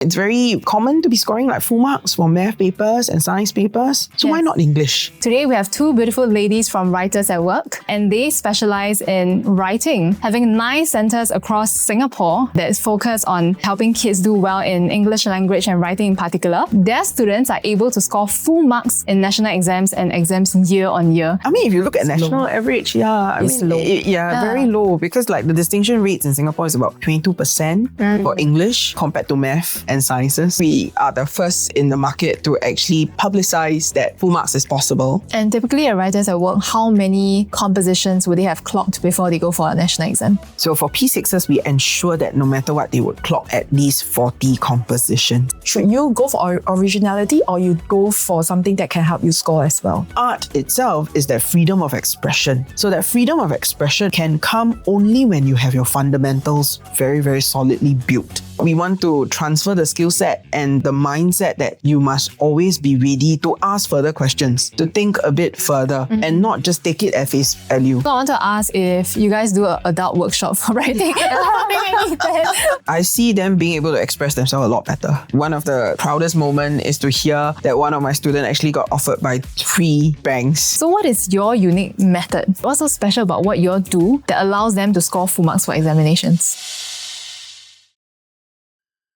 It's very common to be scoring like full marks for math papers and science papers. So why not English? Today we have two beautiful ladies from Writers at Work, and they specialize in writing, having 9 centers across Singapore that focus on helping kids do well in English language and writing in particular. Their students are able to score full marks in national exams and exams year on year. I mean, if you look at national average, It's low. Very low, because like the distinction rates in Singapore is about 22% for English compared to math and sciences. We are the first in the market to actually publicize that full marks is possible. And typically at Writers at Work, how many compositions would they have clocked before they go for a national exam? So for P6s, we ensure that no matter what, they would clock at least 40 compositions. Should you go for originality, or you go for something that can help you score as well? Art itself is that freedom of expression. So that freedom of expression can come only when you have your fundamentals very, very solidly built. We want to transfer the skill set and the mindset that you must always be ready to ask further questions, to think a bit further and not just take it at face value. So I want to ask if you guys do an adult workshop for writing. I see them being able to express themselves a lot better. One of the proudest moments is to hear that one of my students actually got offered by 3 banks. So what is your unique method? What's so special about what you do that allows them to score full marks for examinations?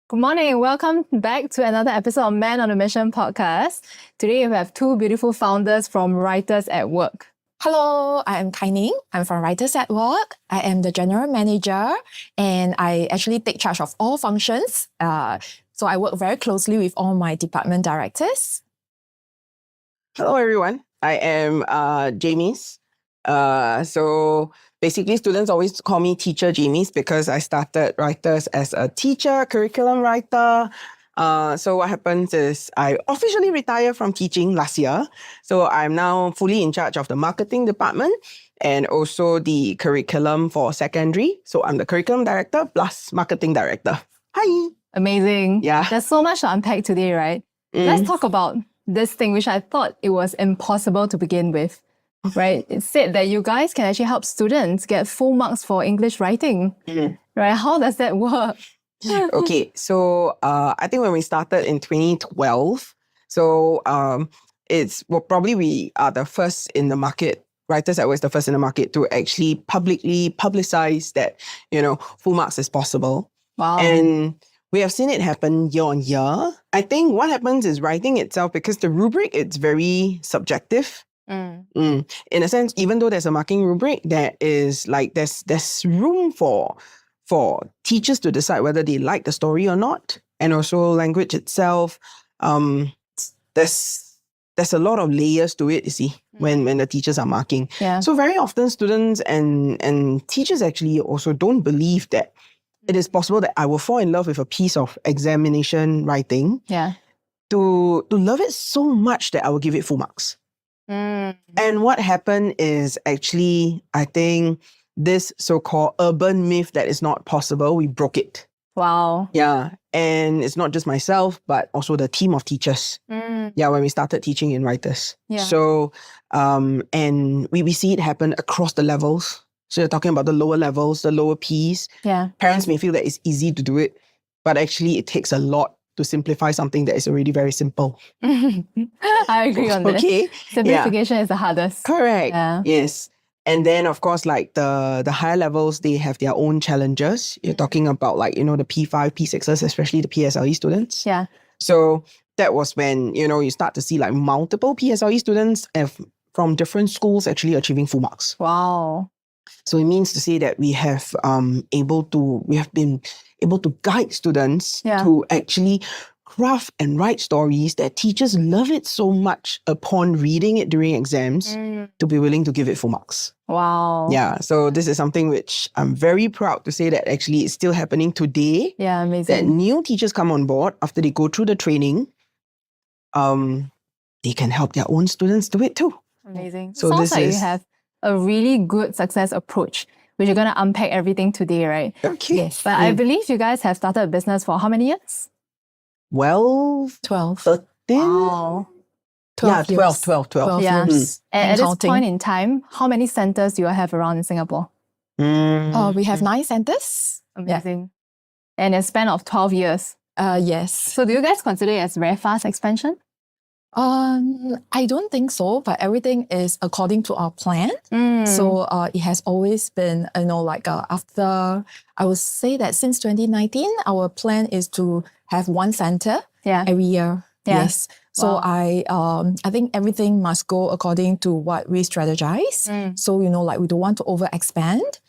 Good morning and welcome back to another episode of Man on a Mission podcast. Today we have 2 beautiful founders from Writers at Work. Hello, I am Kai Ning. I'm from Writers at Work. I am the general manager, and I actually take charge of all functions. So I work very closely with all my department directors. Hello everyone, I am Jamies. So basically students always call me Teacher Jamies because I started Writers as a teacher, curriculum writer. So what happens is I officially retired from teaching last year. So I'm now fully in charge of the marketing department and also the curriculum for secondary. So I'm the curriculum director plus marketing director. Hi! Amazing. Yeah. There's so much to unpack today, right? Let's talk about this thing which I thought it was impossible to begin with. Right? It said that you guys can actually help students get full marks for English writing. Right? How does that work? Okay, so I think when we started in 2012, so probably we are the first in the market. Writers at Work is the first in the market to actually publicly publicize that, full marks is possible. Wow. And we have seen it happen year on year. I think what happens is writing itself, because the rubric, it's very subjective. In a sense, even though there's a marking rubric, there is there's room for teachers to decide whether they like the story or not, and also language itself. There's a lot of layers to it, you see, when the teachers are marking. Yeah. So very often students and teachers actually also don't believe that it is possible that I will fall in love with a piece of examination writing. Yeah. To love it so much that I will give it full marks. And what happened is actually, I think, this so-called urban myth that is not possible, we broke it. Wow. Yeah. And it's not just myself, but also the team of teachers. Yeah, when we started teaching in Writers. Yeah. So, and we see it happen across the levels. So you're talking about the lower levels, the lower Ps. Yeah. Parents may feel that it's easy to do it, but actually it takes a lot to simplify something that is already very simple. I agree on this. Okay. Simplification is the hardest. Correct. Yeah. Yes. And then, of course, like the higher levels, they have their own challenges. You're talking about the P5, P6s, especially the PSLE students. Yeah. So that was when, you start to see like multiple PSLE students from different schools actually achieving full marks. Wow. So it means to say that we have been able to guide students to actually craft and write stories that teachers love it so much upon reading it during exams to be willing to give it full marks. Wow. Yeah, so this is something which I'm very proud to say that actually it's still happening today. Yeah, amazing. That new teachers come on board after they go through the training, they can help their own students do it too. Amazing. So Sounds like you have a really good success approach, which you're going to unpack everything today, right? Okay. Yes. But I believe you guys have started a business for how many years? Well, 12. 13? Wow. 12 yeah, 12. 12 Yeah. years. And at this counting. point in time, how many centers do you have around in Singapore? We have 9 centers. Amazing. And a span of 12 years. Yes. So do you guys consider it as very fast expansion? I don't think so, but everything is according to our plan. So it has always been, after, I would say that since 2019, our plan is to have one center every year. Yeah. Yes. So I think everything must go according to what we strategize. So, we don't want to overexpand.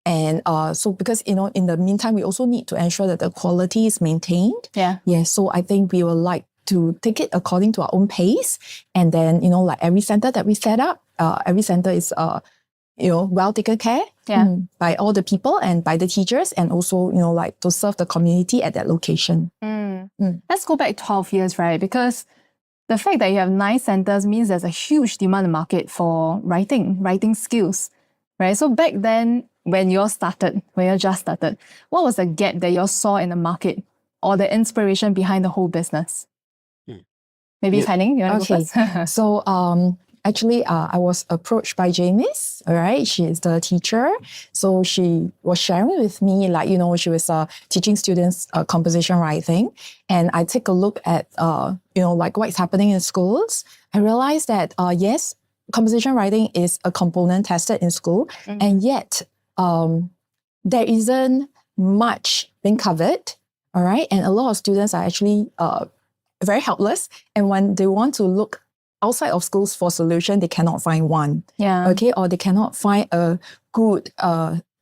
And so because, in the meantime, we also need to ensure that the quality is maintained. Yeah. Yes. So I think we will like to take it according to our own pace. And then, every center that we set up, every center is, well taken care by all the people and by the teachers, and also, to serve the community at that location. Let's go back 12 years, right? Because the fact that you have 9 centers means there's a huge demand in the market for writing skills, right? So back then, when you just started, what was the gap that you saw in the market or the inspiration behind the whole business? Maybe Kai-Ning, you want to go first? So actually, I was approached by Jamies, all right? She is the teacher. So she was sharing with me, she was teaching students composition writing. And I take a look at, what's happening in schools. I realized that, yes, composition writing is a component tested in school. And yet, there isn't much being covered, all right? And a lot of students are actually very helpless. And when they want to look outside of schools for solution, they cannot find one. Yeah. Okay, or they cannot find a good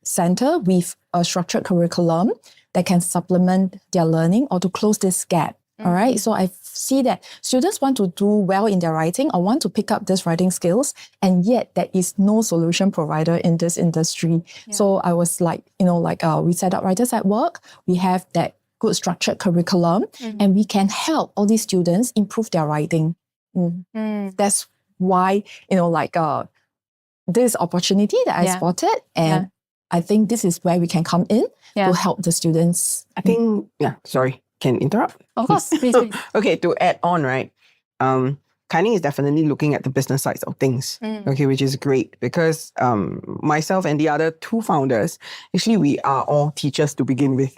center with a structured curriculum that can supplement their learning or to close this gap. All right. So I see that students want to do well in their writing or want to pick up these writing skills, and yet there is no solution provider in this industry. Yeah. So I was like, we set up Writers at Work. We have that good structured curriculum, and we can help all these students improve their writing. That's why, this opportunity that I spotted, and I think this is where we can come in to help the students. I think, sorry, can interrupt? Of course, please. Okay, to add on, right? Kai-Ning is definitely looking at the business sides of things, okay, which is great because myself and the other 2 founders, actually, we are all teachers to begin with.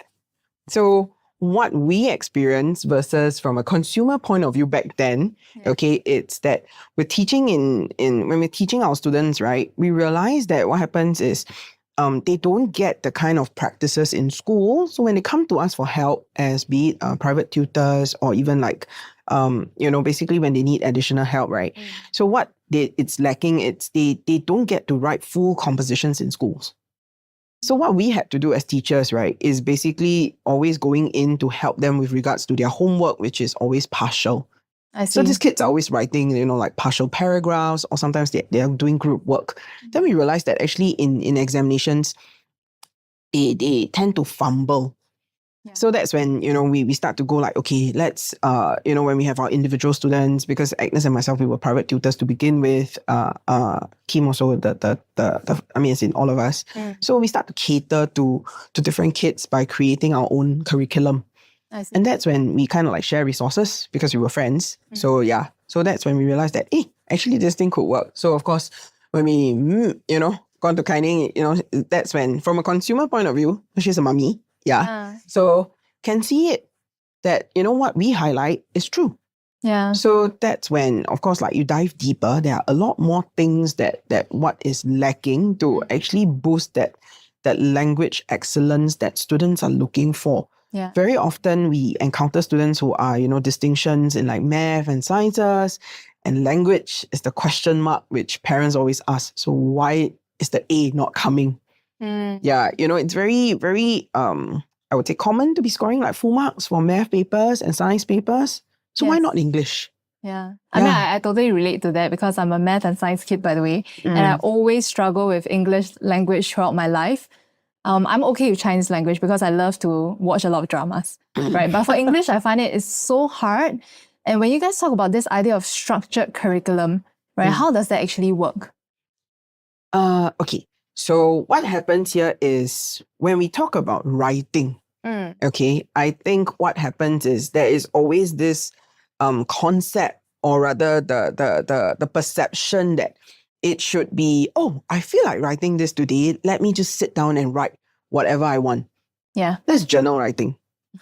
So what we experience versus from a consumer point of view back then, okay, it's that we're teaching when we're teaching our students, right, we realize that what happens is they don't get the kind of practices in school. So when they come to us for help, as be it private tutors or even basically when they need additional help, right? So what it's lacking, it's they don't get to write full compositions in schools. So what we had to do as teachers, right, is basically always going in to help them with regards to their homework, which is always partial. I see. So these kids are always writing, partial paragraphs, or sometimes they are doing group work. Then we realized that actually in examinations, they tend to fumble. Yeah. So that's when, we start to go like, okay, let's, when we have our individual students, because Agnes and myself, we were private tutors to begin with, Kim also, as in all of us. So we start to cater to different kids by creating our own curriculum. And that's when we kind of share resources because we were friends. So so that's when we realized that, actually this thing could work. So of course, when we, gone to Kai-Ning, that's when, from a consumer point of view, she's a mummy. So can see it that, what we highlight is true. Yeah. So that's when, of course, you dive deeper, there are a lot more things that what is lacking to actually boost that language excellence that students are looking for. Yeah. Very often we encounter students who are, distinctions in math and sciences, and language is the question mark which parents always ask. So why is the A not coming? It's very, very, I would say common to be scoring full marks for math papers and science papers. So why not English? Yeah. I mean, I totally relate to that because I'm a math and science kid, by the way. And I always struggle with English language throughout my life. I'm okay with Chinese language because I love to watch a lot of dramas, right? But for English, I find it's so hard. And when you guys talk about this idea of structured curriculum, right, how does that actually work? Okay. So what happens here is when we talk about writing, okay, I think what happens is there is always this concept, or rather the perception that it should be, I feel like writing this today. Let me just sit down and write whatever I want. Yeah. That's journal writing.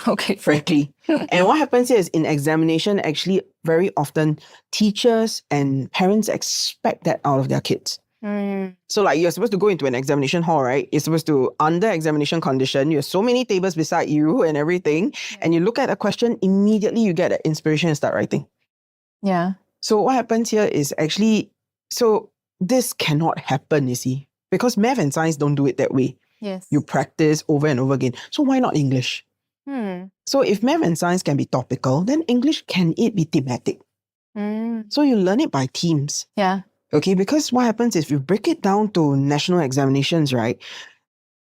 Okay. frankly. And what happens here is in examination, actually, very often teachers and parents expect that out of their kids. So like you're supposed to go into an examination hall, right? You're supposed to, under examination condition, you have so many tables beside you and everything, and you look at a question, immediately you get that inspiration and start writing. Yeah. So what happens here is actually, so this cannot happen, you see, because math and science don't do it that way. Yes. You practice over and over again. So why not English? So if math and science can be topical, then English can it be thematic? So you learn it by themes. Yeah. Okay, because what happens is if you break it down to national examinations, right?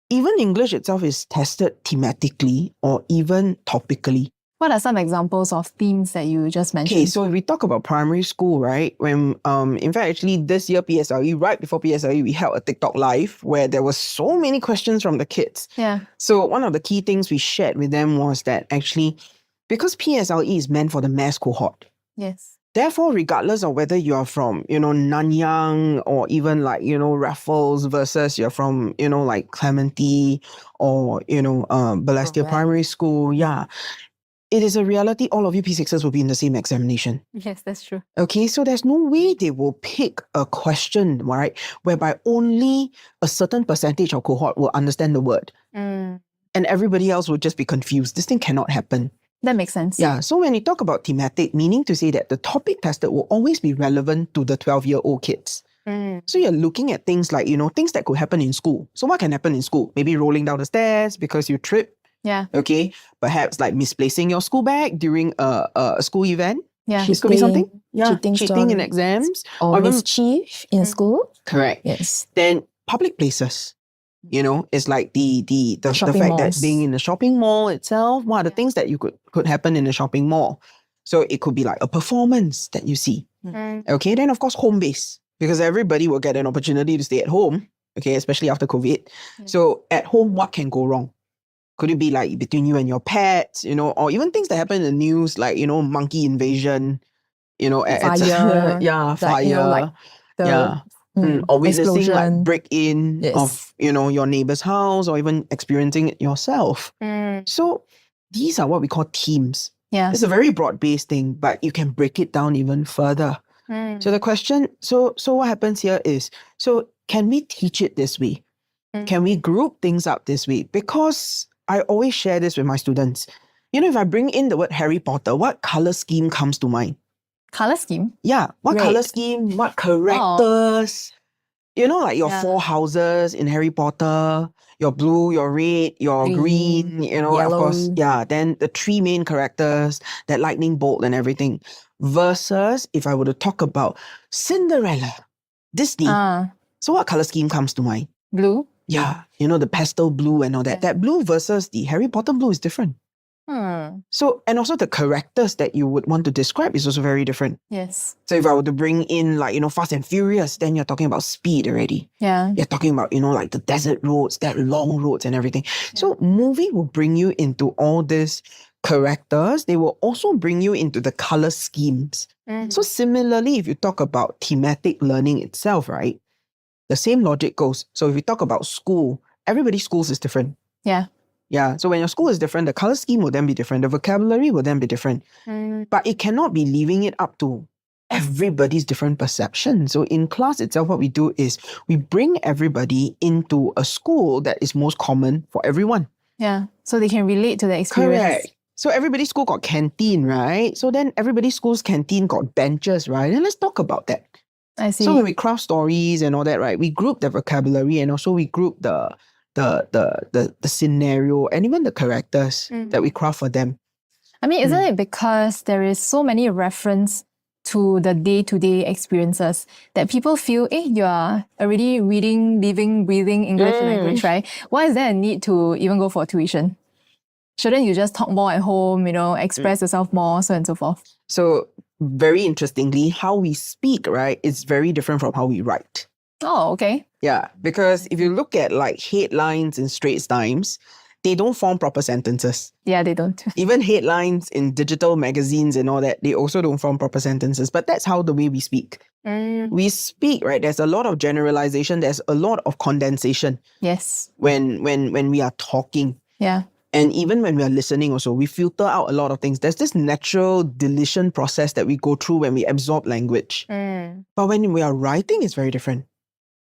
Even English itself is tested thematically or even topically. What are some examples of themes that you just mentioned? Okay, so if we talk about primary school, right? When in fact actually this year PSLE, right before PSLE, we held a TikTok live where there was so many questions from the kids. Yeah. So one of the key things we shared with them was that actually, because PSLE is meant for the mass cohort, Yes. therefore, regardless of whether you are from, Nanyang or even like, Raffles versus you're from, like Clementi or, Balestier Correct. Primary School, yeah, it is a reality. All of you P6s will be in the same examination. Yes, that's true. Okay, so there's no way they will pick a question, right, whereby only a certain percentage of cohort will understand the word and everybody else will just be confused. This thing cannot happen. That makes sense. Yeah, so when you talk about thematic, meaning to say that the topic tested will always be relevant to the 12-year-old kids. So you're looking at things like, things that could happen in school. So what can happen in school? Maybe rolling down the stairs because you trip. Yeah. Okay, perhaps like misplacing your school bag during a school event. Yeah. This could be something. Yeah, cheating cheating in stories. exams. Or even- mischief in school. Correct. Yes. Then public places. It's like the shopping fact malls. that being in the shopping mall itself, what are the things that you could happen in the shopping mall? So it could be like a performance that you see. Okay, then of course home base, because everybody will get an opportunity to stay at home, okay, especially after COVID. So at home, what can go wrong? Could it be like between you and your pets, or even things that happen in the news, like, monkey invasion, Fire. yeah, fire. Like the Yeah. Or witnessing explosion. like break-in Yes. of, your neighbor's house or even experiencing it yourself. So these are what we call themes. Yeah. It's a very broad-based thing, but you can break it down even further. So the question, so what happens here is, so can we teach it this way? Can we group things up this way? Because I always share this with my students. If I bring in the word Harry Potter, what color scheme comes to mind? Color scheme. Yeah, what Red. color scheme, what characters? Like your Yeah. 4 houses in Harry Potter, your blue, your red, your green, of course. yellow. Yeah, then the 3 main characters, that lightning bolt and everything. Versus if I were to talk about Cinderella, Disney. So what color scheme comes to mind? Blue. Yeah, the pastel blue and all that. That blue versus the Harry Potter blue is different. So, and also the characters that you would want to describe is also very different. Yes. So if I were to bring in like, Fast and Furious, then you're talking about speed already. Yeah. You're talking about, like the desert roads, that long roads and everything. So movie will bring you into all these characters. They will also bring you into the color schemes. So similarly, if you talk about thematic learning itself, right? The same logic goes. So if we talk about school, everybody's schools is different. Yeah. Yeah. So when your school is different, the color scheme will then be different. The vocabulary will then be different. But it cannot be leaving it up to everybody's different perception. So in class itself, what we do is we bring everybody into a school that is most common for everyone. Yeah. So they can relate to the experience. Correct. So everybody's school got canteen, right? So then everybody's school's canteen got benches, right? And let's talk about that. I see. So when we craft stories and all that, right, we group the vocabulary and also we group the scenario and even the characters that we craft for them. I mean, isn't it because there is so many reference to the day-to-day experiences that people feel, you are already reading, living, breathing English language, right? Why is there a need to even go for tuition? Shouldn't you just talk more at home, express yourself more, so on and so forth? So very interestingly, how we speak, right, is very different from how we write. Oh, okay. Yeah, because if you look at like headlines in Straits Times, they don't form proper sentences. Yeah, they don't. Even headlines in digital magazines and all that, they also don't form proper sentences. But that's how the way we speak. We speak, right? There's a lot of generalization. There's a lot of condensation Yes. when we are talking. Yeah. And even when we are listening also, we filter out a lot of things. There's this natural deletion process that we go through when we absorb language. But when we are writing, it's very different.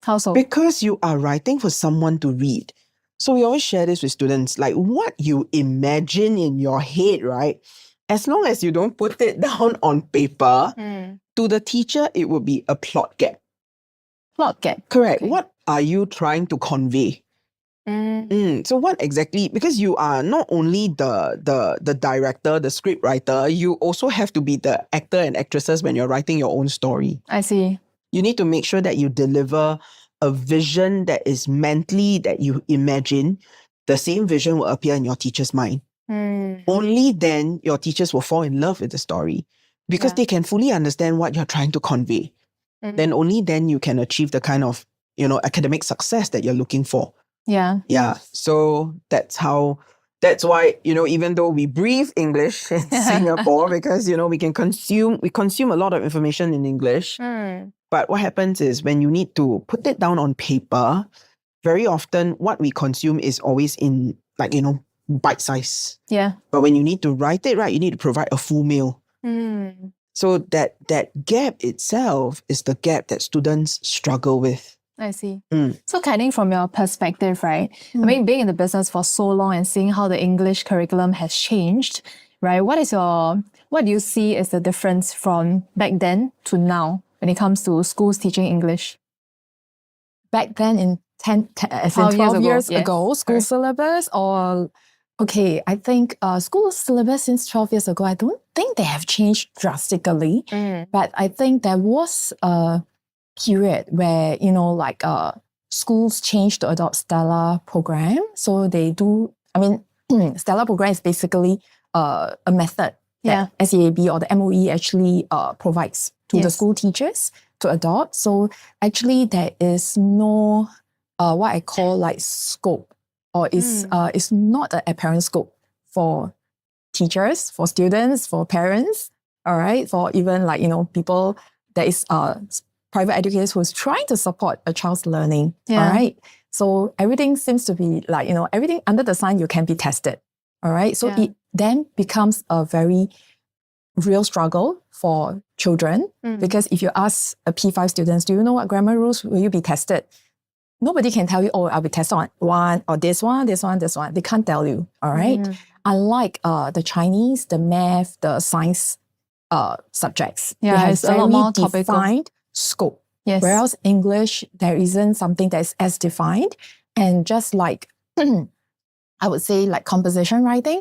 How so? Because you are writing for someone to read. So we always share this with students, like what you imagine in your head, right? As long as you don't put it down on paper, to the teacher, it will be a plot gap. Plot gap. Correct. Okay. What are you trying to convey? So what exactly, because you are not only the director, the script writer, you also have to be the actor and actresses when you're writing your own story. I see. You need to make sure that you deliver a vision that is mentally that you imagine. The same vision will appear in your teacher's mind. Only then your teachers will fall in love with the story because they can fully understand what you're trying to convey. Then only then you can achieve the kind of, academic success that you're looking for. Yeah. Yeah. So that's why, even though we breathe English in Singapore, because, we consume a lot of information in English. But what happens is when you need to put it down on paper, very often what we consume is always in bite size. Yeah. But when you need to write it, right, you need to provide a full meal. So that gap itself is the gap that students struggle with. I see. So Kai-Ning, from your perspective, right? I mean, being in the business for so long and seeing how the English curriculum has changed, right? What do you see as the difference from back then to now when it comes to schools teaching English? Back then in 12 years ago, school syllabus okay, I think school syllabus since 12 years ago, I don't think they have changed drastically. But I think there was a period where, schools changed to adopt Stella program. So they do, Stella program is basically a method that SEAB or the MOE actually provides to the school teachers to adopt. So actually there is no, what I call like scope, or it's not an apparent scope for teachers, for students, for parents, all right, for even people that is private educators who's trying to support a child's learning, all right? So everything seems to be everything under the sun, you can be tested, all right? So it then becomes a very real struggle for children, because if you ask a P5 students, do you know what grammar rules will you be tested? Nobody can tell you, I'll be tested on one or this one. They can't tell you, all right? Unlike the Chinese, the math, the science subjects, they have it's a lot more defined scope. Yes. Whereas English, there isn't something that is as defined. And just like, I would say like composition writing,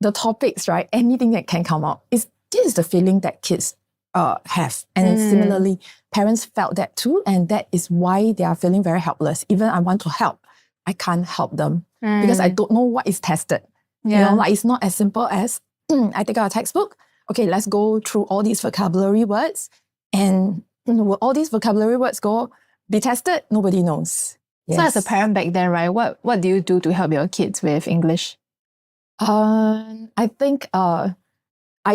the topics, right? Anything that can come up, this is the feeling that kids have. And similarly, parents felt that too. And that is why they are feeling very helpless. Even I want to help, I can't help them because I don't know what is tested. It's not as simple as I take out a textbook. Okay, let's go through all these vocabulary words. And will all these vocabulary words be tested? Nobody knows. So as a parent back then, right, what do you do to help your kids with English? I think I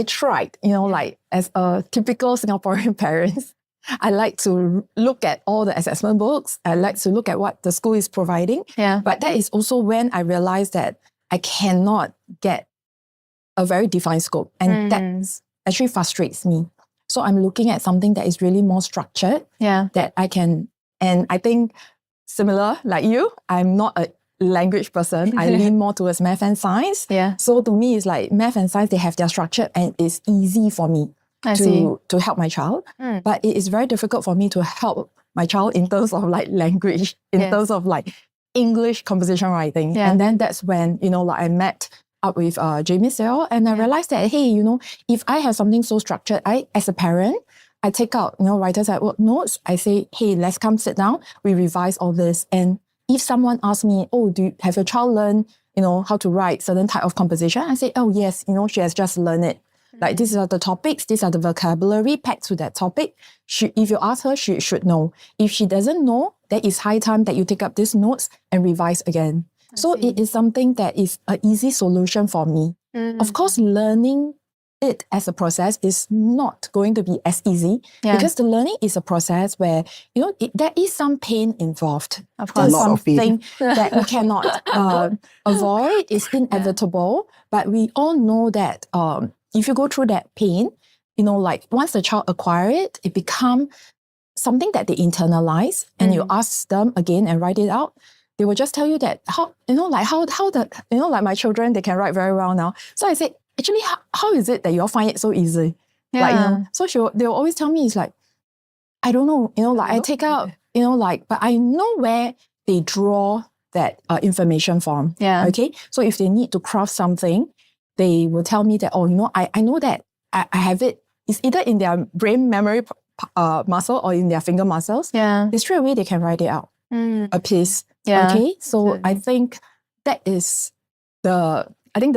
tried, like as a typical Singaporean parents, I like to look at all the assessment books. I like to look at what the school is providing. But that is also when I realized that I cannot get a very defined scope. And that actually frustrates me. So I'm looking at something that is really more structured, that I can, and I think similar like you, I'm not a language person. I lean more towards math and science. So to me, it's like math and science, they have their structure and it's easy for me to help my child. But it is very difficult for me to help my child in terms of like language, in terms of like English composition writing. And then that's when, I met up with Jamie Sale, and I realized that, hey, if I have something so structured, as a parent, I take out, writers at work notes. I say, hey, let's come sit down. We revise all this. And if someone asks me, have your child learned, how to write certain type of composition? I say, oh yes, she has just learned it. Like these are the topics, these are the vocabulary packed to that topic. If you ask her, she should know. If she doesn't know, then it's high time that you take up these notes and revise again. So it is something that is an easy solution for me. Of course, learning it as a process is not going to be as easy because the learning is a process where, there is some pain involved. Of There's course. A lot of pain. something that we cannot avoid. It's inevitable. But we all know that if you go through that pain, like once the child acquire it, it becomes something that they internalize, and you ask them again and write it out, they will just tell you that like my children, they can write very well now. So I said, actually, how is it that you all find it so easy? Yeah. So they'll always tell me, it's like, I don't know, I take out, but I know where they draw that information from. Yeah. Okay. So if they need to craft something, they will tell me that, I know that I have it. It's either in their brain memory muscle or in their finger muscles. Yeah. Straight away they can write it out. A piece. Yeah. Okay. So I think that is the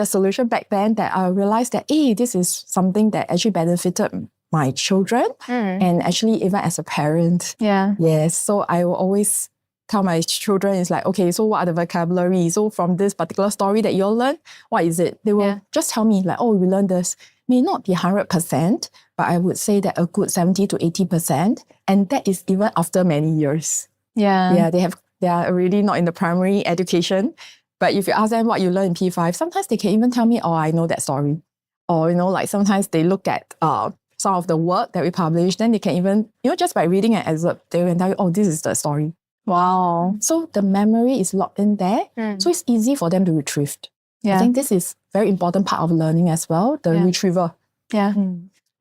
solution back then, that I realized that, hey, this is something that actually benefited my children and actually even as a parent. Yeah. Yes. So I will always tell my children, it's like, okay, so what are the vocabulary? So from this particular story that you'll learn, what is it? They will just tell me like, oh, we learned this. May not be 100%, but I would say that a good 70 to 80%. And that is even after many years. Yeah. Yeah, they are already not in the primary education. But if you ask them what you learn in P5, sometimes they can even tell me, oh, I know that story. Or, like sometimes they look at some of the work that we publish, then they can even, just by reading an excerpt, they can tell you, oh, this is the story. Wow. So the memory is locked in there. So it's easy for them to retrieve. Yeah. I think this is very important part of learning as well, the retrieval. Yeah.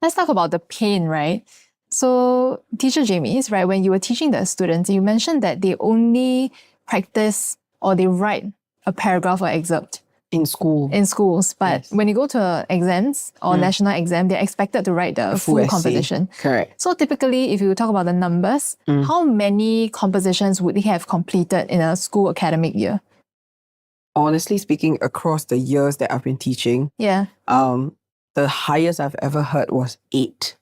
Let's talk about the pain, right? So teacher Jamie, right, when you were teaching the students, you mentioned that they only practice or they write a paragraph or excerpt In school. in schools. But when you go to exams or national exam, they're expected to write the full essay. composition. Correct. So typically, if you talk about the numbers, how many compositions would they have completed in a school academic year? Honestly speaking, across the years that I've been teaching, Yeah. the highest I've ever heard was 8.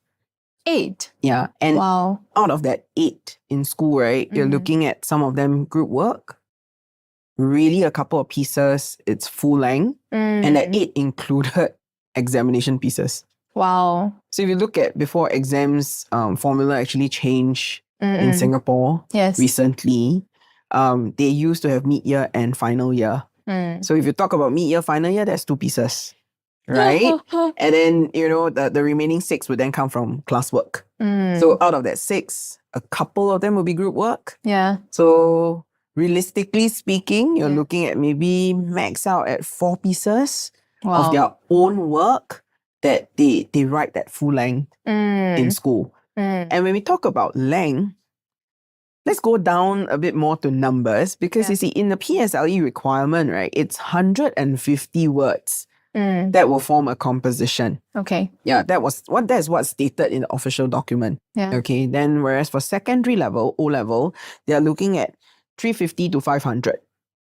8. Yeah. And Wow. out of that 8 in school, right, you're looking at some of them group work, really a couple of pieces, it's full length, and that 8 included examination pieces. Wow. So if you look at before exams, formula actually changed in Singapore Yes. recently. They used to have mid-year and final year. So if you talk about mid-year, final year, that's 2 pieces, right? And then, the remaining 6 would then come from classwork. So out of that 6, a couple of them will be group work. Yeah. So realistically speaking, you're looking at maybe max out at 4 pieces of their own work that they write that full length in school. And when we talk about length, let's go down a bit more to numbers, because you see, in the PSLE requirement, right, it's 150 words that will form a composition. Okay. Yeah, that's what's stated in the official document. Yeah. Okay, then whereas for secondary level, O level, they are looking at 350 to 500.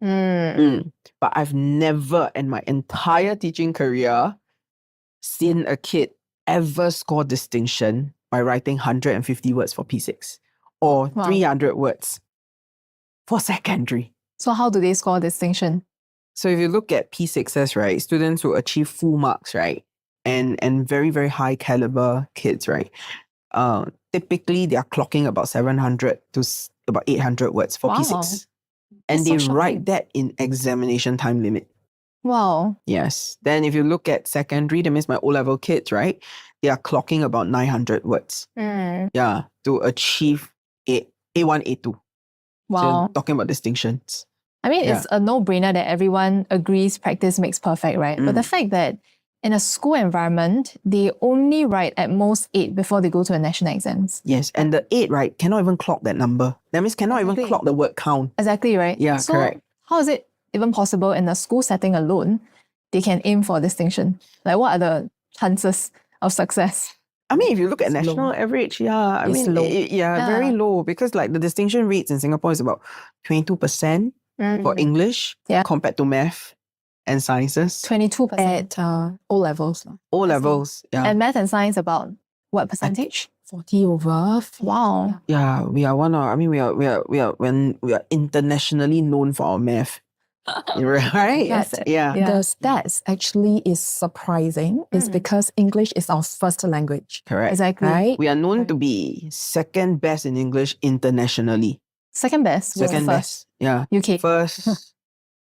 But I've never in my entire teaching career seen a kid ever score distinction by writing 150 words for P6 or 300 words for secondary. So how do they score distinction? So if you look at P6s, right, students who achieve full marks, right, and very, very high caliber kids, right, typically they are clocking about 700 to about 800 words for P6. And That's they so write shocking. that in examination time limit. Wow. Yes. Then if you look at secondary, that means my O-level kids, right, they are clocking about 900 words. Yeah, to achieve A1, A2. So Wow. you're talking about distinctions. I mean, it's a no-brainer that everyone agrees practice makes perfect, right? But the fact that in a school environment, they only write at most 8 before they go to a national exams. Yes, and the 8, right, cannot even clock that number. That means cannot even Exactly. clock the word count. Exactly, right? Yeah, so correct. How is it even possible in a school setting alone, they can aim for distinction? Like, what are the chances of success? I mean, if you look at It's national low. average, I It's mean, low. very low, because like the distinction rates in Singapore is about 22% for English compared to math and sciences. 22%. At O levels. O levels, And math and science about what percentage? 40 over. Wow. Yeah, we are one of. I mean, we are internationally known for our math. Right? That's it. Yeah. The stats actually is surprising. It's because English is our first language. Correct. Exactly. Right? We are known to be second best in English internationally. Second best. What's Second the first? best. Yeah. UK. First,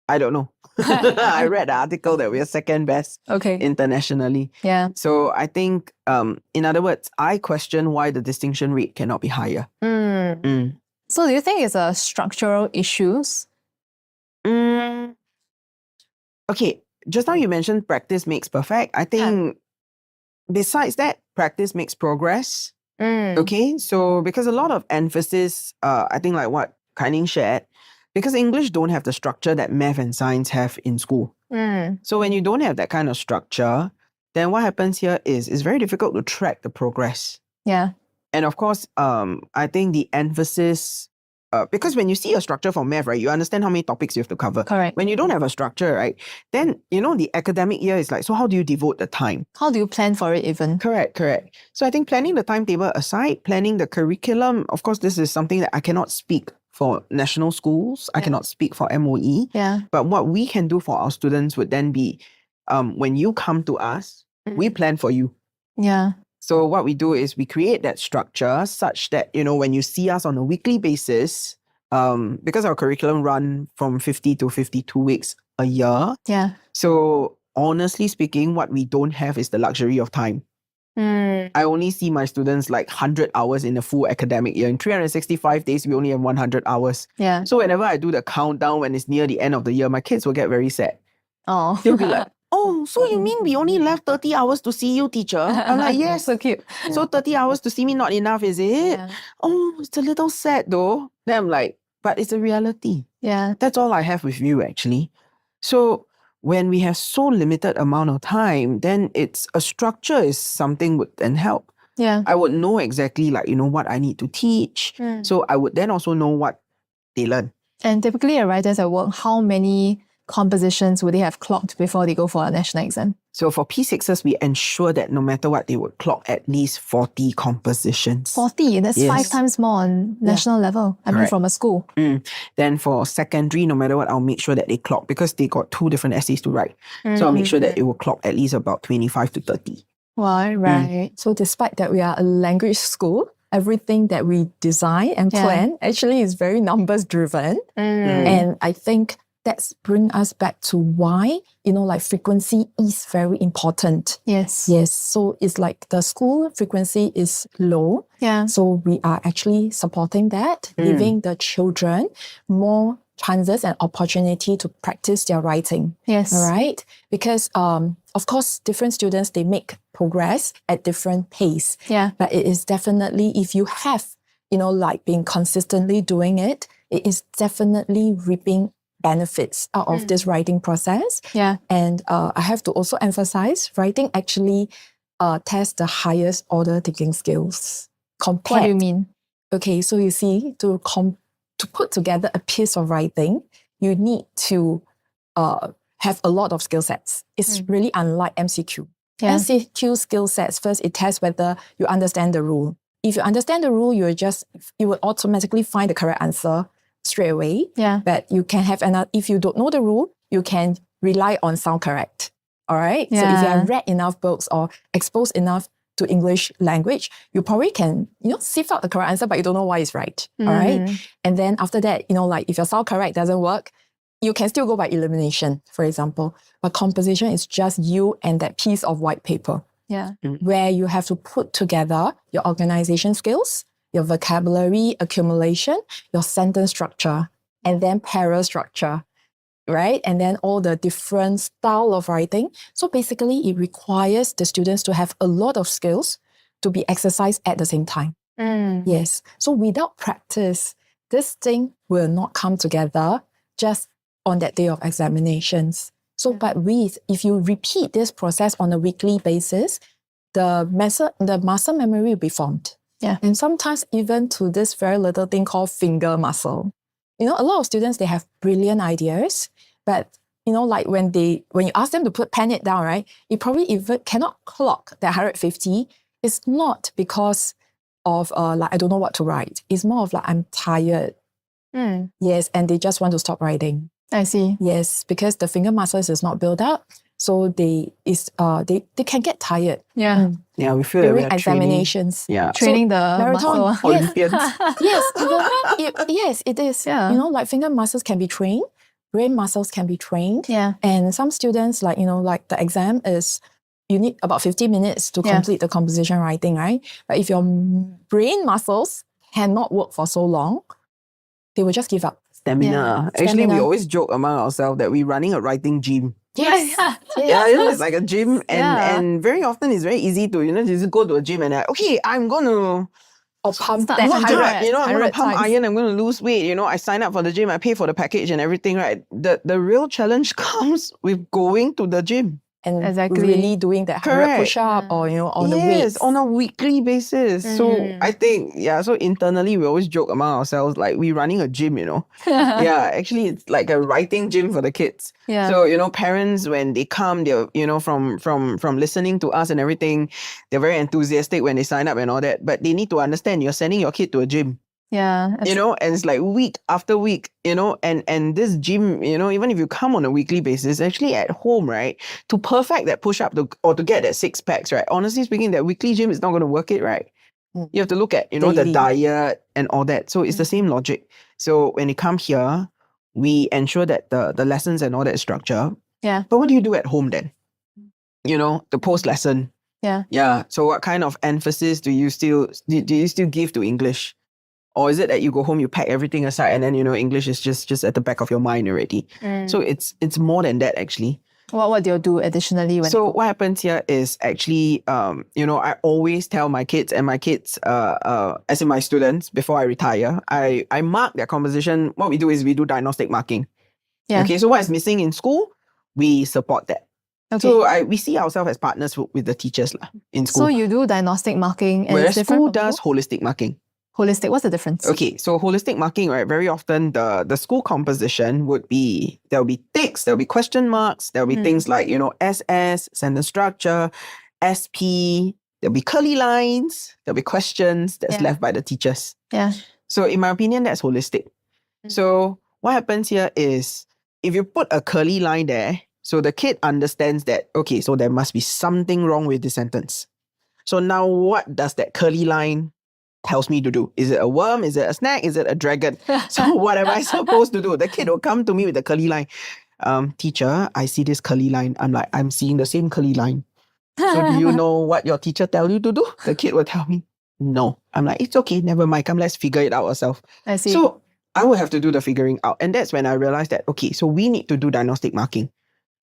I don't know. I read the article that we are second best Okay. internationally. Yeah. So I think, in other words, I question why the distinction rate cannot be higher. Mm. So do you think it's a structural issues? Mm. Okay, just now you mentioned practice makes perfect. I think besides that, practice makes progress. Okay, so because a lot of emphasis, I think like what Kaining shared, because English don't have the structure that math and science have in school. So when you don't have that kind of structure, then what happens here is it's very difficult to track the progress. Yeah. And of course, I think the emphasis, because when you see a structure for math, right, you understand how many topics you have to cover. Correct. When you don't have a structure, right, then, the academic year is like, so how do you devote the time? How do you plan for it even? Correct. So I think planning the timetable aside, planning the curriculum, of course, this is something that I cannot speak for national schools. I cannot speak for MOE. Yeah. But what we can do for our students would then be, when you come to us, we plan for you. Yeah. So what we do is we create that structure such that, when you see us on a weekly basis, because our curriculum run from 50 to 52 weeks a year. Yeah. So honestly speaking, what we don't have is the luxury of time. I only see my students like 100 hours in a full academic year. In 365 days, we only have 100 hours. Yeah. So whenever I do the countdown when it's near the end of the year, my kids will get very sad. Oh. They'll be like, oh, so you mean we only left 30 hours to see you, teacher? I'm like, yes. So cute. So 30 hours to see me not enough, is it? Yeah. Oh, it's a little sad though. Then I'm like, but it's a reality. Yeah. That's all I have with you, actually. So when we have so limited amount of time, then it's a structure is something would then help. Yeah. I would know exactly what I need to teach. So I would then also know what they learn. And typically at Writers at Work, how many compositions would they have clocked before they go for a national exam? So for P6s, we ensure that no matter what, they would clock at least 40 compositions. 40, that's Yes. 5 times more on national level. I mean, Correct. from a school. Then for secondary, no matter what, I'll make sure that they clock because they got 2 different essays to write. So I'll make sure that it will clock at least about 25 to 30. Right. So despite that we are a language school, everything that we design and plan actually is very numbers driven. And I think that's bring us back to why, frequency is very important. Yes. Yes. So it's like the school frequency is low. Yeah. So we are actually supporting that, giving the children more chances and opportunity to practice their writing. Yes. All right. Because of course, different students, they make progress at different pace. Yeah. But it is definitely, if you have, been consistently doing it, it is definitely reaping benefits out of this writing process. Yeah. And I have to also emphasize, writing actually tests the highest order thinking skills. What do you mean? Okay, so you see, to put together a piece of writing, you need to have a lot of skill sets. It's really unlike MCQ. Yeah. MCQ skill sets, first it tests whether you understand the rule. If you understand the rule, you will automatically find the correct answer straight away. Yeah. But you can have another, if you don't know the rule, you can rely on sound correct. All right. Yeah. So if you have read enough books or exposed enough to English language, you probably can, sift out the correct answer, but you don't know why it's right. All right. And then after that, if your sound correct doesn't work, you can still go by elimination, for example. But composition is just you and that piece of white paper. Yeah. Where you have to put together your organization skills, your vocabulary accumulation, your sentence structure, and then para structure, right? And then all the different style of writing. So basically, it requires the students to have a lot of skills to be exercised at the same time. Yes. So without practice, this thing will not come together just on that day of examinations. So, but if you repeat this process on a weekly basis, the muscle memory will be formed. Yeah. And sometimes even to this very little thing called finger muscle. A lot of students, they have brilliant ideas, but like when you ask them to pen it down, right? It probably even cannot clock that 150. It's not because of I don't know what to write. It's more of I'm tired. Yes, and they just want to stop writing. I see. Yes, because the finger muscles is not built up, so they can get tired. Yeah. Yeah, we feel that we During are examinations. Yeah. Training the marathon, muscle. yes. Olympians. Yes, it is. Yeah. You know, like finger muscles can be trained, brain muscles can be trained. Yeah. And some students, like, like the exam is, you need about 50 minutes to complete the composition writing, right? But if your brain muscles cannot work for so long, they will just give up. Stamina. Actually, we Stamina. always joke among ourselves that we're running a writing gym. Yes. Yeah, it's like a gym, and very often it's very easy to just go to a gym and okay, I'm gonna pump that that work 100, hard, I'm gonna 100 pump times. iron, I'm gonna lose weight, I sign up for the gym, I pay for the package and everything, right? The real challenge comes with going to the gym. And Exactly. really doing that 100 Correct. push-up or, on the Yes, weights. on a weekly basis. So Mhm. I think, so internally we always joke among ourselves like we're running a gym, Yeah, actually it's like a writing gym for the kids. Yeah. So, parents when they come, they're, from listening to us and everything, they're very enthusiastic when they sign up and all that. But they need to understand you're sending your kid to a gym. Yeah. And it's like week after week, and this gym, even if you come on a weekly basis, actually at home, right, to perfect that push up or to get that 6 packs, right, honestly speaking, that weekly gym is not going to work it, right? You have to look at, the Daily. diet and all that. So it's the same logic. So when you come here, we ensure that the lessons and all that structure. Yeah. But what do you do at home then? The post lesson. Yeah. Yeah. So what kind of emphasis do you still give to English? Or is it that you go home, you pack everything aside, and then English is just at the back of your mind already? So it's more than that actually. What do you do additionally when? So what happens here is actually, I always tell my kids as in my students before I retire, I mark their composition. What we do is we do diagnostic marking. Yeah. Okay. So what is missing in school, we support that. Okay. So we see ourselves as partners with the teachers in school. So you do diagnostic marking, and whereas it's different school from does holistic marking. holistic. What's the difference? Okay, so holistic marking, right? Very often the school composition would be, there'll be ticks, there'll be question marks, there'll be things like, SS, sentence structure, SP, there'll be curly lines, there'll be questions that's left by the teachers. Yeah. So in my opinion, that's holistic. So what happens here is if you put a curly line there, so the kid understands that, okay, so there must be something wrong with the sentence. So now what does that curly line tells me to do? Is it a worm? Is it a snack? Is it a dragon? So what am I supposed to do? The kid will come to me with the curly line. Teacher, I see this curly line. I'm like, I'm seeing the same curly line. So do you know what your teacher tell you to do? The kid will tell me, no. I'm like, it's okay, never mind. Come, let's figure it out ourselves. I see. So I will have to do the figuring out. And that's when I realized that, okay, so we need to do diagnostic marking.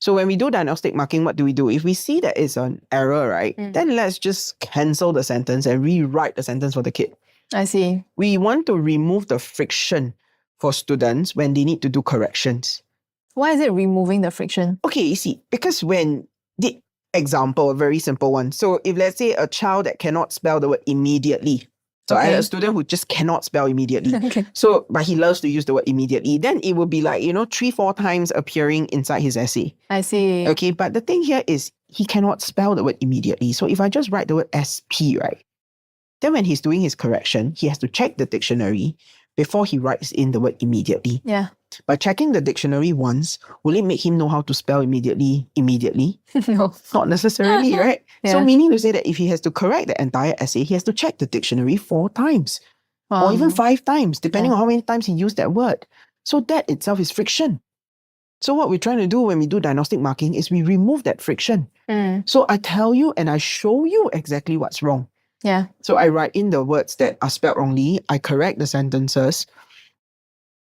So when we do diagnostic marking, what do we do? If we see that it's an error, right, then let's just cancel the sentence and rewrite the sentence for the kid. I see. We want to remove the friction for students when they need to do corrections. Why is it removing the friction? Okay, you see, because when the example, a very simple one. So if let's say a child that cannot spell the word immediately. So I had a student who just cannot spell immediately. Okay. So, but he loves to use the word immediately. Then it will be like, 3-4 times appearing inside his essay. I see. Okay, but the thing here is he cannot spell the word immediately. So if I just write the word SP, right? Then when he's doing his correction, he has to check the dictionary before he writes in the word immediately. Yeah. By checking the dictionary once, will it make him know how to spell immediately? No. Not necessarily, right? Yeah. So meaning to say that if he has to correct the entire essay, he has to check the dictionary 4 times. Or even 5 times, depending on how many times he used that word. So that itself is friction. So what we're trying to do when we do diagnostic marking is we remove that friction. So I tell you and I show you exactly what's wrong. Yeah. So I write in the words that are spelled wrongly. I correct the sentences,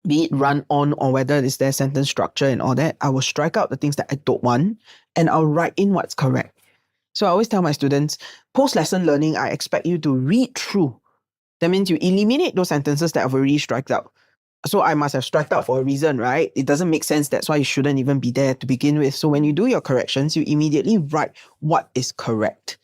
be it run on or whether it's their sentence structure and all that. I will strike out the things that I don't want and I'll write in what's correct. So I always tell my students, post-lesson learning, I expect you to read through. That means you eliminate those sentences that I've already struck out. So I must have struck out for a reason, right? It doesn't make sense. That's why you shouldn't even be there to begin with. So when you do your corrections, you immediately write what is correct.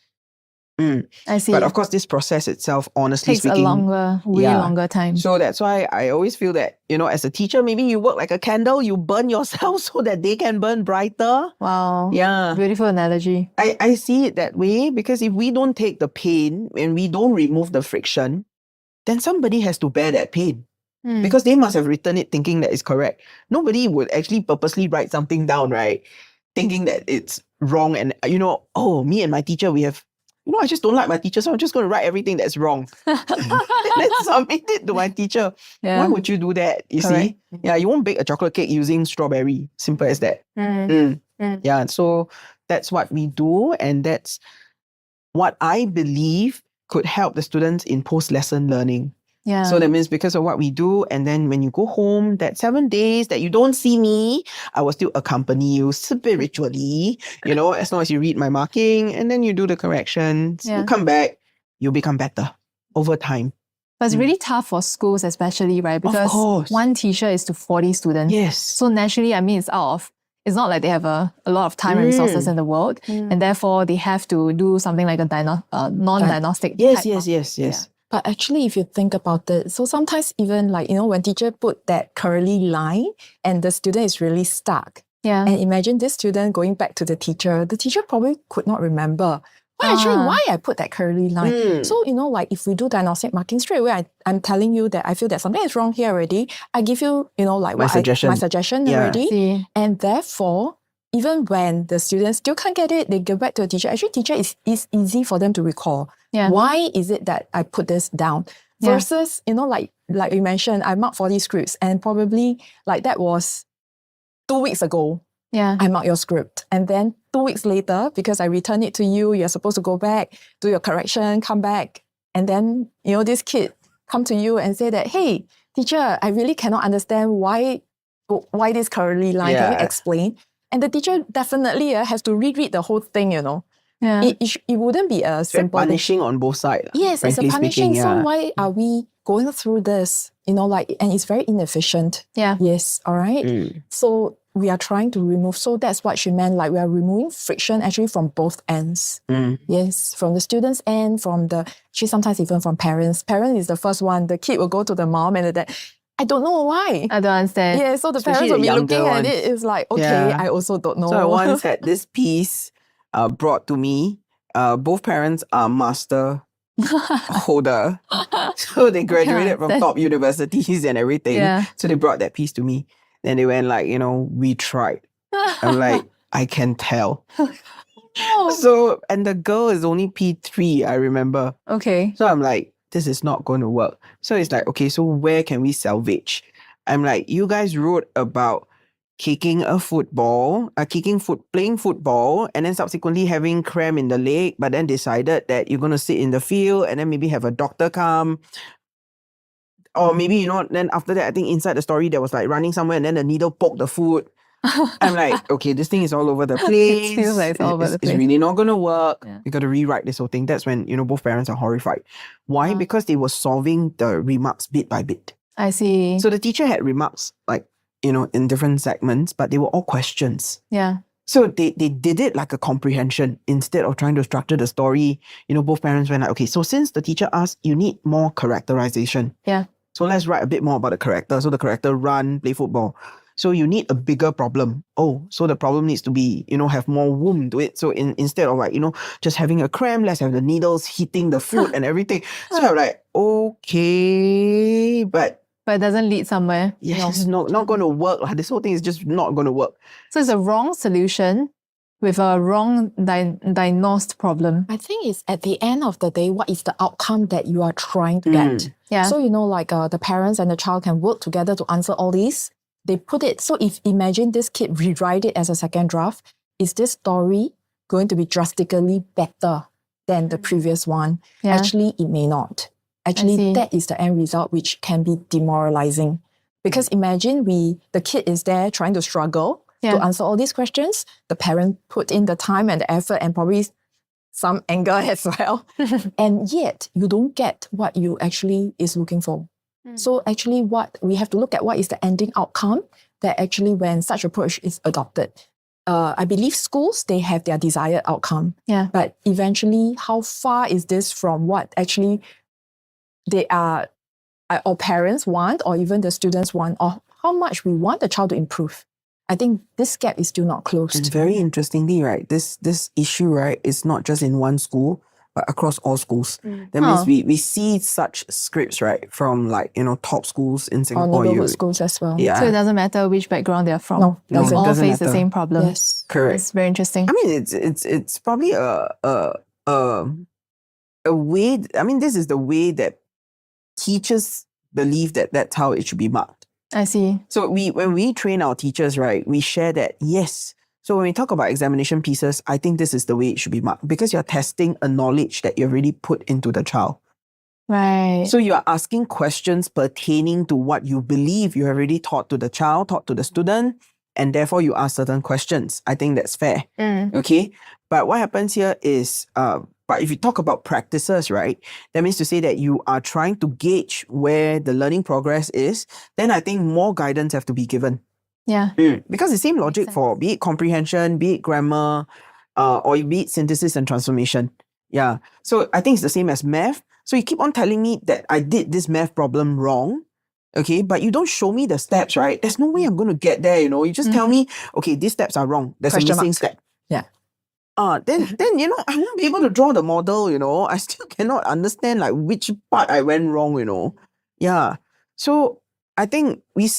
I see. But of course, this process itself, honestly takes speaking, way longer time. So that's why I always feel that, as a teacher, maybe you work like a candle, you burn yourself so that they can burn brighter. Wow. Yeah. Beautiful analogy. I see it that way because if we don't take the pain and we don't remove the friction, then somebody has to bear that pain. Because they must have written it thinking that it's correct. Nobody would actually purposely write something down, right? Thinking that it's wrong. And, me and my teacher, we have, I just don't like my teacher, so I'm just going to write everything that's wrong. And then submit it to my teacher. Yeah. Why would you do that? You see? Yeah, you won't bake a chocolate cake using strawberry. Simple as that. Yeah, so that's what we do. And that's what I believe could help the students in post-lesson learning. Yeah. So that means because of what we do, and then when you go home, that 7 days that you don't see me, I will still accompany you spiritually, as long as you read my marking and then you do the corrections, you come back, you'll become better over time. But it's really tough for schools especially, right? Because one teacher is to 40 students. Yes. So naturally, it's not like they have a lot of time and resources in the world, and therefore they have to do something like a non-diagnostic. Yes. Yeah. But actually, if you think about it, so sometimes even when teacher put that curly line and the student is really stuck. Yeah. And imagine this student going back to the teacher probably could not remember. Why I put that curly line? So, if we do diagnostic marking straight away, I'm telling you that I feel that something is wrong here already. I give you, my suggestion already. And therefore, even when the students still can't get it, they go back to the teacher. Actually, teacher is easy for them to recall. Yeah. Why is it that I put this down? Versus, like you mentioned, I marked 40 scripts and probably that was 2 weeks ago. Yeah. I marked your script. And then 2 weeks later, because I return it to you, you're supposed to go back, do your correction, come back. And then, this kid come to you and say that, hey, teacher, I really cannot understand why this curly line. Can you explain? And the teacher definitely has to reread the whole thing, Yeah. It wouldn't be a simple punishing on both sides. Yes, it's a punishing. So why are we going through this? And it's very inefficient. Yeah. Yes. All right. So we are trying to remove. So that's what she meant. We are removing friction actually from both ends. Yes, from the students' end, sometimes even from parents. Parent is the first one. The kid will go to the mom and the dad. I don't know why. I don't understand. Yeah, so the Especially parents will be the looking younger at it. It's like, okay, I also don't know. So I once had this piece brought to me. Both parents are master holder. So they graduated from top universities and everything. Yeah. So they brought that piece to me. Then they went we tried. I'm like, I can tell. So, and the girl is only P3, I remember. Okay. So I'm like, this is not going to work. So it's like, okay, so where can we salvage? I'm like, you guys wrote about playing football, and then subsequently having cramp in the leg, but then decided that you're going to sit in the field and then maybe have a doctor come. Or maybe, then after that, I think inside the story, there was running somewhere and then the needle poked the foot. I'm like, okay, this thing is all over the place. It feels like it's all over the place. It's really not going to work. Yeah. You got to rewrite this whole thing. That's when, both parents are horrified. Why? Because they were solving the remarks bit by bit. I see. So the teacher had remarks in different segments, but they were all questions. Yeah. So they did it like a comprehension instead of trying to structure the story. Both parents went okay, so since the teacher asked, you need more characterization. Yeah. So let's write a bit more about the character. So the character run, play football. So you need a bigger problem. Oh, so the problem needs to be, have more womb to it. So instead of just having a cramp, let's have the needles hitting the foot and everything. So I'm like, okay, but it doesn't lead somewhere. Yes, it's not going to work. This whole thing is just not going to work. So it's a wrong solution with a wrong diagnosed problem. I think it's at the end of the day, what is the outcome that you are trying to get? Yeah. So, the parents and the child can work together to answer all these. They put it, so if imagine this kid rewrite it as a second draft, is this story going to be drastically better than the previous one? Yeah. Actually, it may not. Actually, that is the end result, which can be demoralizing. Because imagine the kid is there trying to struggle to answer all these questions. The parent put in the time and the effort and probably some anger as well. And yet, you don't get what you actually is looking for. So actually, what we have to look at, what is the ending outcome that actually when such approach is adopted. I believe schools, they have their desired outcome. Yeah. But eventually, how far is this from what actually they are, or parents want, or even the students want, or how much we want the child to improve? I think this gap is still not closed. And very interestingly, right, this issue, right, is not just in one school, but across all schools. Mm. That means we see such scripts, right, from like, top schools in Or Singapore. neighborhood schools as well. Yeah. So it doesn't matter which background they're from. No, They it all doesn't face the matter. same problem. Yes. Correct. It's very interesting. I mean, it's probably a way. I mean, this is the way that teachers believe that that's how it should be marked. I see. So when we train our teachers, right, we share that, yes. So when we talk about examination pieces, I think this is the way it should be marked because you're testing a knowledge that you already put into the child. Right. So you are asking questions pertaining to what you believe you already taught to the child, taught to the student, and therefore you ask certain questions. I think that's fair. Okay. But what happens here is, but if you talk about practices, right, that means to say that you are trying to gauge where the learning progress is, then I think more guidance have to be given. Yeah. Because the same logic sense. for be it comprehension, be it grammar, or be it synthesis and transformation. Yeah. So I think it's the same as math. So you keep on telling me that I did this math problem wrong. Okay, but you don't show me the steps, right? There's no way I'm going to get there, You just tell me, okay, these steps are wrong. There's Question a missing mark. step. Yeah. Then I won't be able to draw the model, I still cannot understand like which part I went wrong, Yeah. So I think we're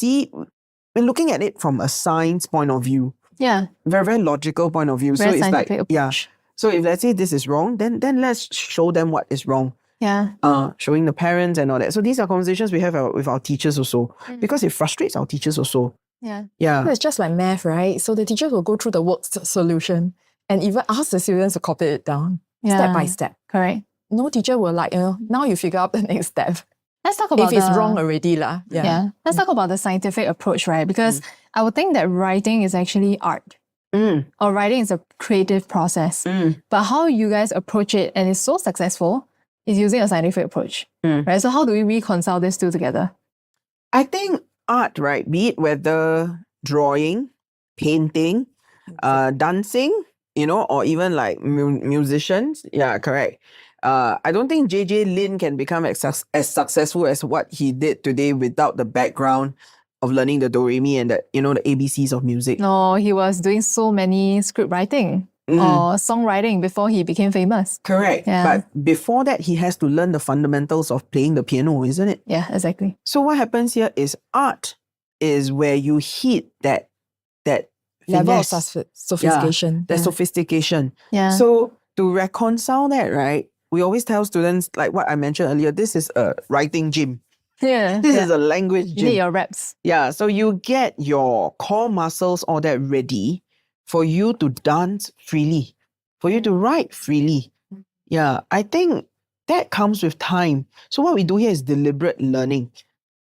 looking at it from a science point of view. Yeah. Very, very logical point of view. Very so it's like, scientific yeah. approach. So if let's say this is wrong, then let's show them what is wrong. Yeah. Showing the parents and all that. So these are conversations we have with our teachers also because it frustrates our teachers also. Yeah. Yeah. So it's just like math, right? So the teachers will go through the work solution and even ask the students to copy it down step by step. Correct. No teacher will like, now you figure out the next step. Let's talk about If it's wrong already, lah. Yeah. Let's talk about the scientific approach, right? Because I would think that writing is actually art. Or writing is a creative process. But how you guys approach it and it's so successful is using a scientific approach. Right? So how do we reconcile these two together? I think art, right? Be it whether drawing, painting, dancing, or even like musicians. Yeah, correct. I don't think JJ Lin can become as successful as what he did today without the background of learning the do re mi and the the ABCs of music. No, he was doing so many script writing or songwriting before he became famous. Correct. Yeah. But before that, he has to learn the fundamentals of playing the piano, isn't it? Yeah, exactly. So what happens here is art is where you hit that Level of finesse, sophistication. that sophistication. Yeah. So to reconcile that, right, we always tell students, like what I mentioned earlier, this is a writing gym. Yeah. This is a language You gym. need your reps. Yeah, so you get your core muscles, all that ready for you to dance freely, for you to write freely. Yeah, I think that comes with time. So what we do here is deliberate learning.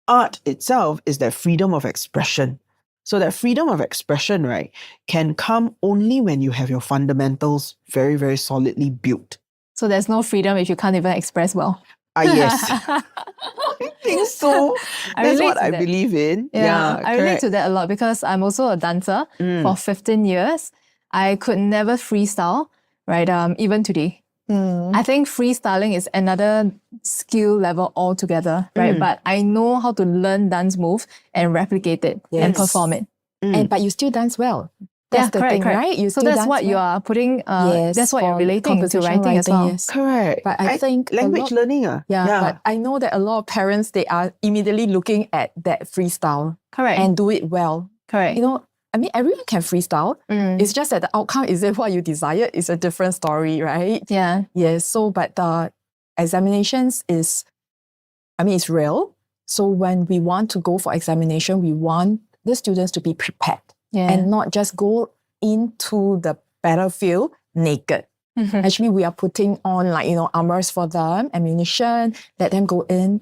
Art itself is that freedom of expression. So that freedom of expression, right, can come only when you have your fundamentals very, very solidly built. So there's no freedom if you can't even express well. Yes. I think so. I That's relate what to I that. believe in. Yeah, I relate correct. to that a lot because I'm also a dancer for 15 years. I could never freestyle, right? Even today. I think freestyling is another skill level altogether, right? But I know how to learn dance move and replicate it and Yes. perform it. But you still dance well. That's the correct, thing, correct. right? You So still that's dance what you well. are putting, Yes, that's what you're for relating to composition writing as well. yes. Correct. But I think a language lot- learning. Yeah, but I know that a lot of parents, they are immediately looking at that freestyle Correct. and do it well. Correct. I mean, everyone can freestyle. It's just that the outcome, is it what you desire, is a different story, right? Yeah. Yes, so but the examinations it's real. So when we want to go for examination, we want the students to be prepared Yeah. and not just go into the battlefield naked. Actually, we are putting on armors for them, ammunition, let them go in,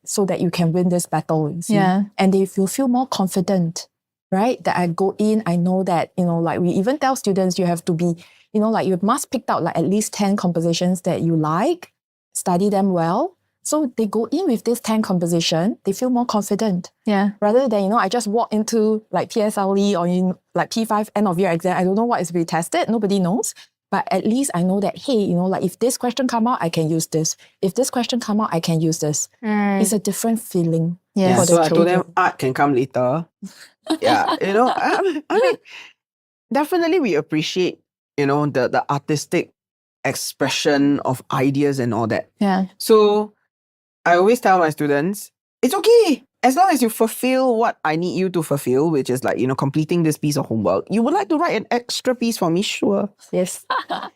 so that you can win this battle. You see? Yeah. And if you feel more confident, right? That I go in, I know that, we even tell students you have to be, you must pick out at least 10 compositions that you like, study them well. So they go in with this 10 composition, they feel more confident. Yeah. Rather than, I just walk into PSLE or in P5 end of year exam, I don't know what is being tested, nobody knows. But at least I know that, hey, if this question come out, I can use this. If this question come out, I can use this. It's a different feeling. Yes. for the So I told them children. art can come later. Yeah, I mean, definitely we appreciate, the artistic expression of ideas and all that. Yeah. So I always tell my students, it's okay. As long as you fulfill what I need you to fulfill, which is like, completing this piece of homework. You would like to write an extra piece for me? Sure. Yes.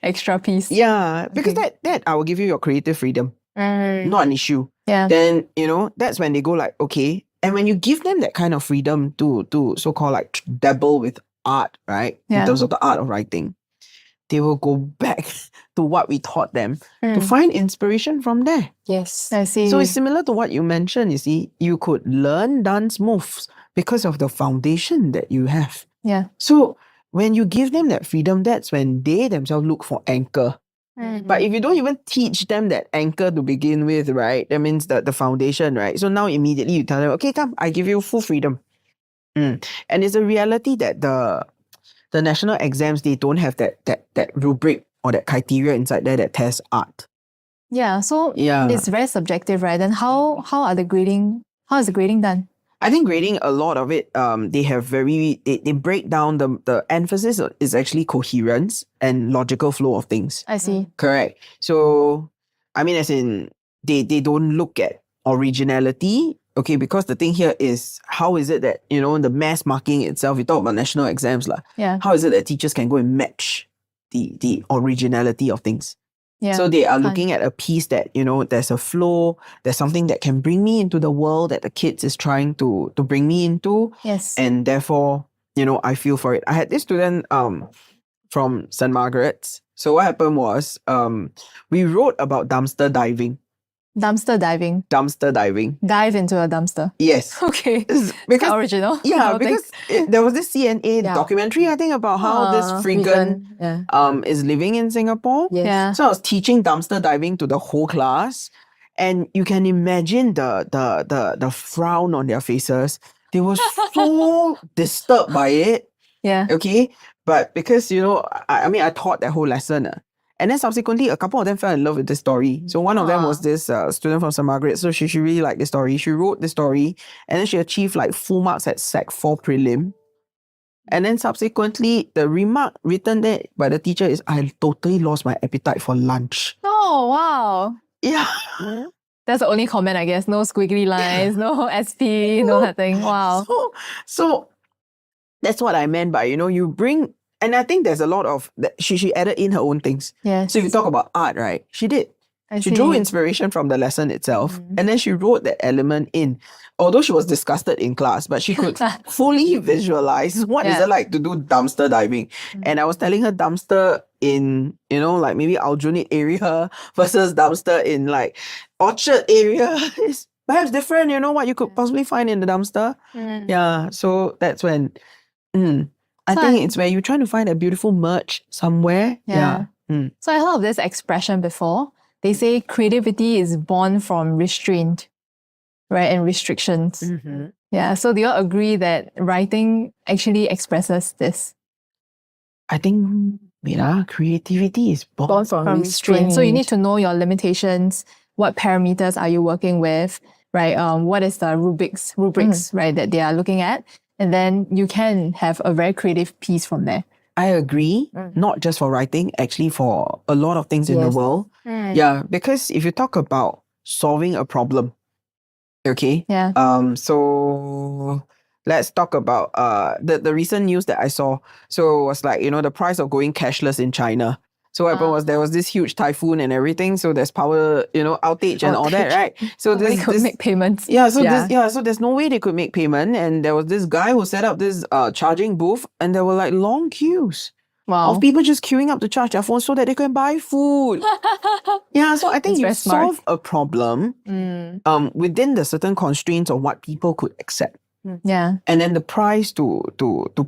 Extra piece. Yeah, because Okay. that I will give you your creative freedom. Mm. Not an issue. Yeah. Then, that's when they go like, okay. And when you give them that kind of freedom to so-called like dabble with art, right? Yeah. In terms of the art of writing, they will go back to what we taught them to Mm. find inspiration from there. Yes. I see. So it's similar to what you mentioned, you see. You could learn dance moves because of the foundation that you have. Yeah. So when you give them that freedom, that's when they themselves look for anchor. But if you don't even teach them that anchor to begin with, right? That means the foundation, right? So now immediately you tell them, okay, come, I give you full freedom. And it's a reality that the national exams, they don't have that rubric or that criteria inside there that tests art. Yeah. So Yeah. it's very subjective, right? Then how is the grading done? I think grading, a lot of it, they have they break down the emphasis is actually coherence and logical flow of things. I see. Correct. So, I mean, as in, they don't look at originality, okay, because the thing here is, how is it that, the mass marking itself, we talk about national exams, Yeah. how is it that teachers can go and match the originality of things? Yeah. So they are Can't. looking at a piece that, there's a flow, there's something that can bring me into the world that the kids is trying to bring me into. Yes. And therefore, I feel for it. I had this student from St. Margaret's. So what happened was we wrote about dumpster diving. Dumpster diving. Dumpster diving. Dive into a dumpster. Yes. Okay. It's Quite because original. yeah, I think. because there was this CNA Yeah. documentary, I think, about how this freegan Yeah. is living in Singapore. Yes. Yeah. So I was teaching dumpster diving to the whole class, and you can imagine the frown on their faces. They were so disturbed by it. Yeah. Okay, but because I mean, I taught that whole lesson. And then subsequently, a couple of them fell in love with this story. So one of them was this student from St. Margaret. So she really liked the story. She wrote the story, and then she achieved like full marks at Sec 4 prelim. And then subsequently, the remark written there by the teacher is, I totally lost my appetite for lunch. Oh, wow. Yeah. That's the only comment, I guess. No squiggly lines, no SP, no nothing. Wow. So that's what I meant by, you bring, and I think there's a lot of, she added in her own things. Yes. So if you talk about art, right? She did. I She see. drew inspiration from the lesson itself, and then she wrote that element in. Although she was disgusted in class, but she could fully visualize what is Yeah. it like to do dumpster diving. And I was telling her dumpster in, like maybe Aljunied area versus dumpster in like Orchard area is perhaps different, what you could possibly find in the dumpster. Yeah, so that's when I So think I- it's where you're trying to find a beautiful merch somewhere. Yeah. Mm. So I heard of this expression before. They say creativity is born from restraint, right? And restrictions. Yeah. So do you all agree that writing actually expresses this? I think, creativity is born Born from Restraint. So you need to know your limitations. What parameters are you working with, right? What is the rubrics, right, that they are looking at? And then you can have a very creative piece from there. I agree, not just for writing, actually for a lot of things in the Yes. world. Yeah, because if you talk about solving a problem, okay? Yeah. So let's talk about the recent news that I saw. So it was like, the price of going cashless in China. So what happened was there was this huge typhoon and everything. So there's power, outage and all that, right? So Nobody this could make payments. so there's no way they could make payment. And there was this guy who set up this charging booth, and there were like long queues Wow. of people just queuing up to charge their phones so that they can buy food. Yeah, so I think That's you very smart. solve a problem within the certain constraints of what people could accept. Yeah. And then the price to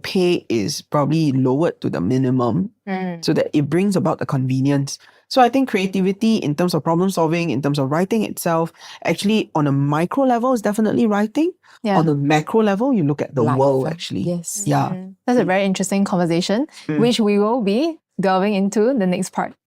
pay is probably lowered to the minimum so that it brings about the convenience. So I think creativity in terms of problem solving, in terms of writing itself, actually on a micro level is definitely writing. Yeah. On a macro level, you look at the Life, world actually. Yes. Yeah. That's a very interesting conversation, which we will be delving into the next part.